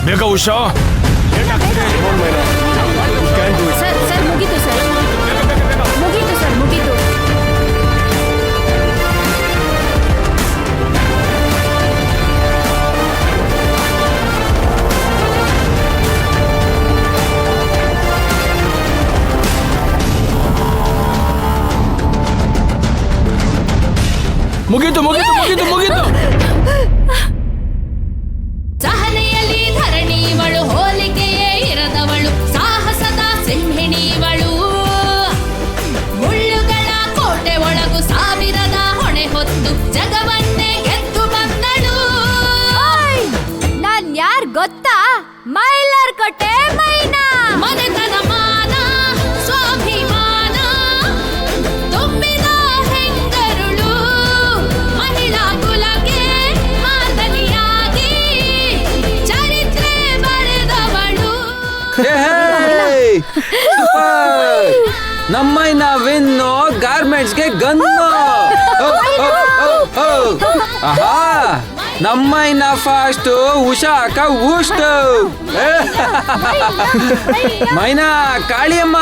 ಬೇಗ ಉಷಾ. ಸರ್ ಮುಗೀತು ಸರ್, ಮುಗೀತು ಸರ್, ಮುಗೀತು. ಮುಗೀತು ಮುಗೀತು ಮುಗೀತು ಮುಗೀತು. ಸಹನೆಯಲ್ಲಿ ಧರಣಿವಳು, ಹೋಲಿಕೆಯೇ ಇರದವಳು, ಸಾಹಸದ ಸಿಂಹಿಣಿವಳು. ಮುಳ್ಳುಗಳ ಕೋಟೆ ಒಳಗು ಸಾವಿರದ ಹೊಣೆ ಹೊತ್ತು ಜಗವನ್ನೇ ಗೆದ್ದು ಬಂದಳು. ನಾನ್ ಯಾರ್ ಗೊತ್ತಾ? ಮೈಲಾರ್ ಕೊಟ್ಟೆ ಮೈನಾ. ಮನೆತನ ಮಾನ ಸ್ವಾಭಿಮಾನ ತುಂಬಿದ ಹೆಂಗರುಳು, ಮಹಿಳಾ ಕುಲಕ್ಕೆ ಮಾದರಿಯಾಗಿ ಚರಿತ್ರೆ ಬರೆದವಳು. ನಮ್ಮೈನ ವಿನ್ನು ಗಾರ್ಮೆಂಟ್ಸ್ಗೆ ಗನ್ನು. ಆಹಾ ನಮ್ಮೈನ ಫಾಸ್ಟು ಉಷಾಕ ಊಷ್ಟು. ಮೈನಾ ಕಾಳಿಯಮ್ಮ.